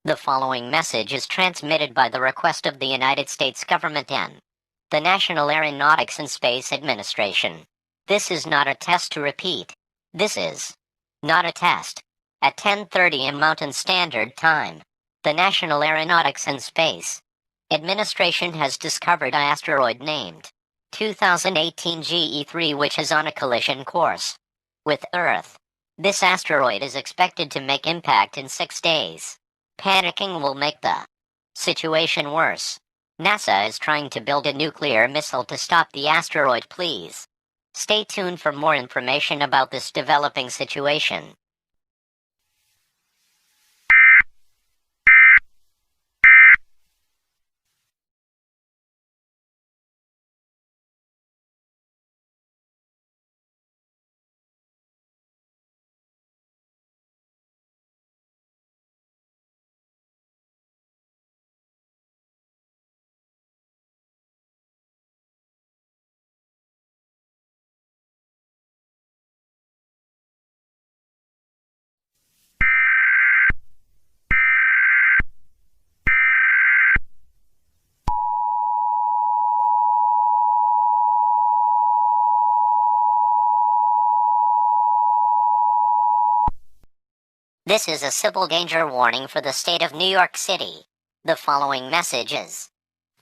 The following message is transmitted by the request of the United States government and the National Aeronautics and Space Administration. This is not a test to repeat. This is not a test. At 10:30 a.m. Mountain Standard Time, the National Aeronautics and Space Administration has discovered an asteroid named 2018 GE3 which is on a collision course with Earth. This asteroid is expected to make impact in 6 days. Panicking will make the situation worse. NASA is trying to build a nuclear missile to stop the asteroid. Please stay tuned for more information about this developing situation. This is a civil danger warning for the state of New York City. The following message is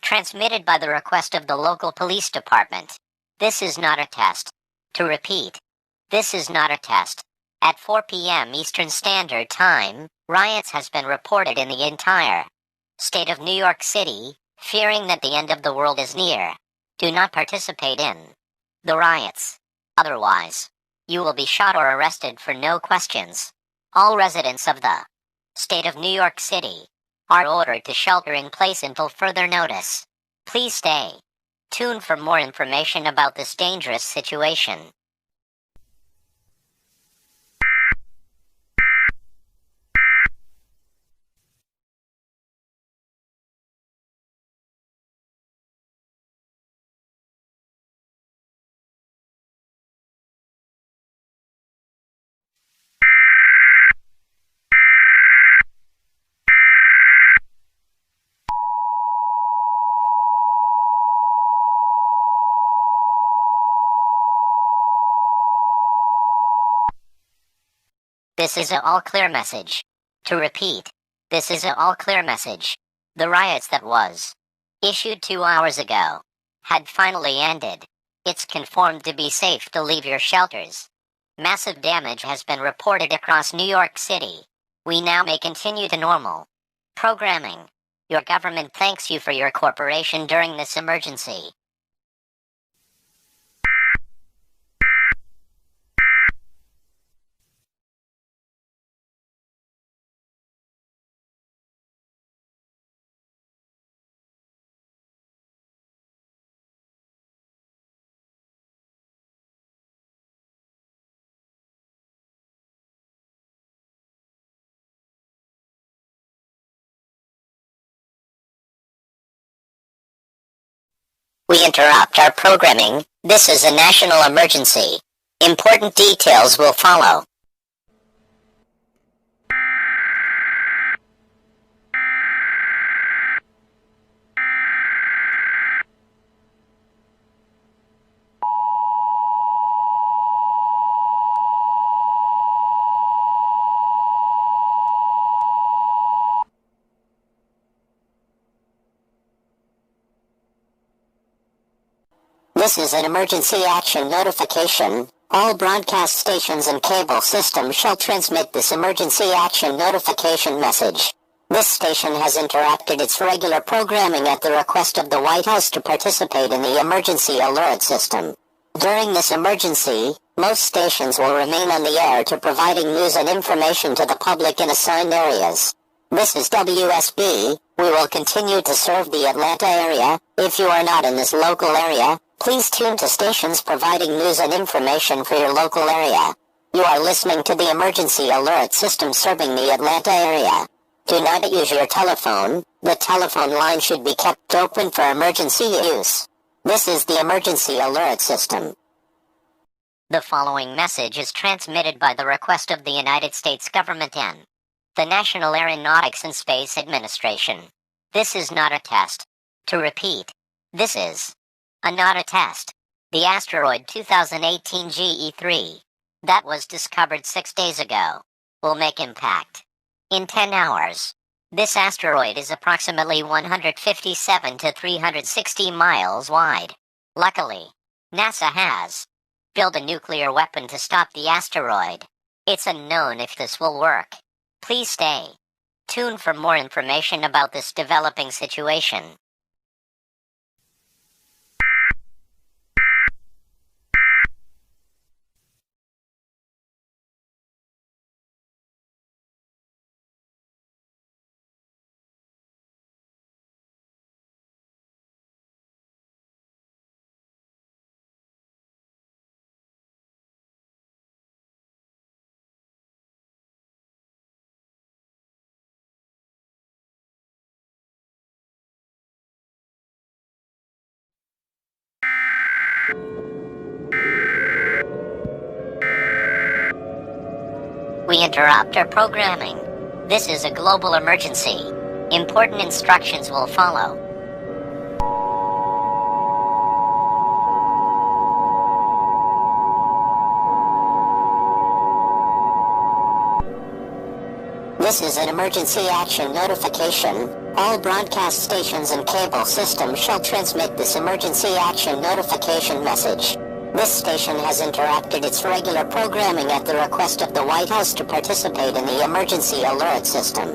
transmitted by the request of the local police department. This is not a test. To repeat, this is not a test. At 4 p.m. Eastern Standard Time, riots has been reported in the entire state of New York City, fearing that the end of the world is near. Do not participate in the riots. Otherwise, you will be shot or arrested for no questions. All residents of the state of New York City are ordered to shelter in place until further notice. Please stay tuned for more information about this dangerous situation. This is an all-clear message. To repeat, this is an all-clear message. The riots that was issued 2 hours ago had finally ended. It's confirmed to be safe to leave your shelters. Massive damage has been reported across New York City. We now may continue to normal programming. Your government thanks you for your cooperation during this emergency. We interrupt our programming. This is a national emergency. Important details will follow. This is an emergency action notification. All broadcast stations and cable systems shall transmit this emergency action notification message. This station has interrupted its regular programming at the request of the White House to participate in the emergency alert system. During this emergency, most stations will remain on the air to providing news and information to the public in assigned areas. This is WSB. We will continue to serve the Atlanta area. If you are not in this local area, please tune to stations providing news and information for your local area. You are listening to the emergency alert system serving the Atlanta area. Do not use your telephone. The telephone line should be kept open for emergency use. This is the emergency alert system. The following message is transmitted by the request of the United States government and The National Aeronautics and Space Administration. This is not a test. To repeat, this is not a test. The asteroid 2018 GE3 that was discovered 6 days ago will make impact in 10 hours. This asteroid is approximately 157 to 360 miles wide. Luckily, NASA has built a nuclear weapon to stop the asteroid. It's unknown if this will work. Please stay tuned for more information about this developing situation. We interrupt our programming. This is a global emergency. Important instructions will follow. This is an emergency action notification. All broadcast stations and cable systems shall transmit this emergency action notification message. This station has interrupted its regular programming at the request of the White House to participate in the emergency alert system.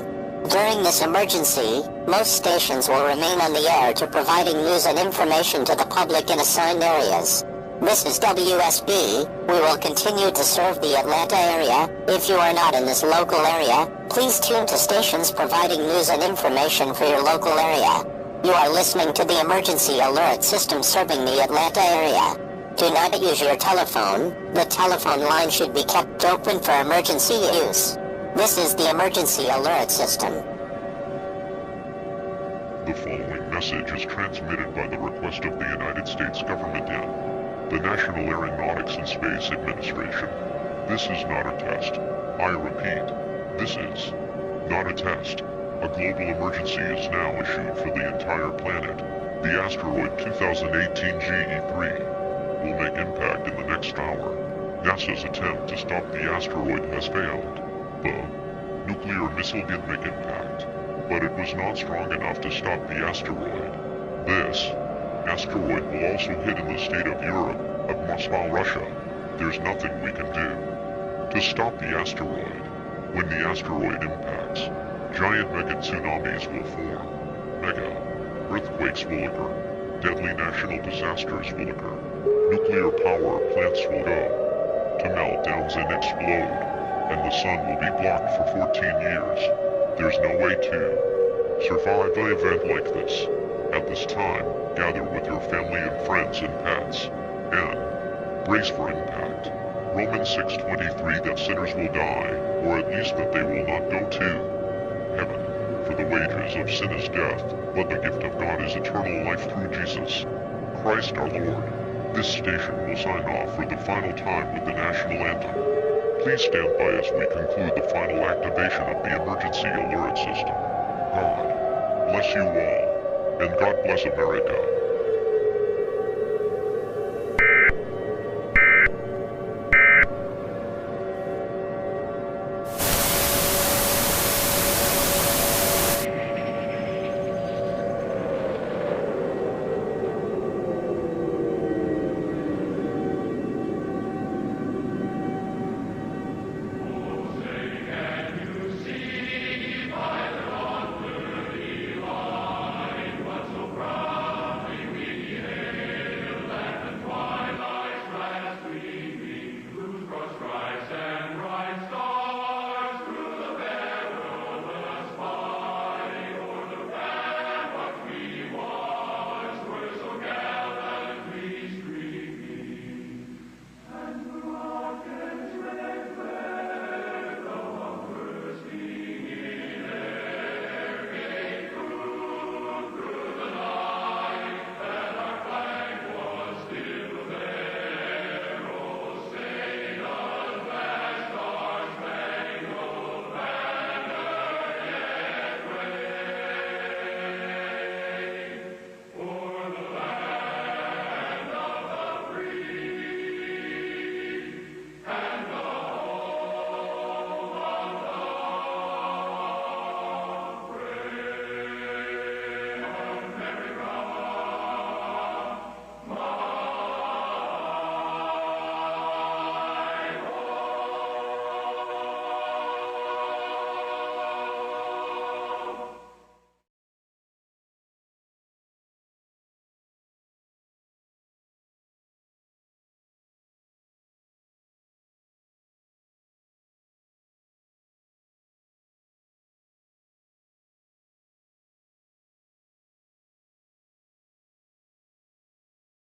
During this emergency, most stations will remain on the air to providing news and information to the public in assigned areas. This is WSB. We will continue to serve the Atlanta area. If you are not in this local area, please tune to stations providing news and information for your local area. You are listening to the emergency alert system serving the Atlanta area. Do not use your telephone. The telephone line should be kept open for emergency use. This is the emergency alert system. The following message is transmitted by the request of the United States government and the National Aeronautics and Space Administration. This is not a test. I repeat, this is not a test. A global emergency is now issued for the entire planet. The asteroid 2018 GE3 will make impact in the next hour. NASA's attempt to stop the asteroid has failed. The nuclear missile did make impact, but it was not strong enough to stop the asteroid. This asteroid will also hit in the state of Europe, of Moscow, Russia. There's nothing we can do to stop the asteroid. When the asteroid impacts, giant mega tsunamis will form. Mega earthquakes will occur. Deadly national disasters will occur. Nuclear power plants will go to meltdowns and explode, and the sun will be blocked for 14 years. There's no way to survive an event like this. At this time, gather with your family and friends and pets, and brace for impact. Romans 6:23 that sinners will die, or at least that they will not go to heaven. For the wages of sin is death, but the gift of God is eternal life through Jesus Christ our Lord. This station will sign off for the final time with the national anthem. Please stand by as we conclude the final activation of the emergency alert system. God bless you all, and God bless America.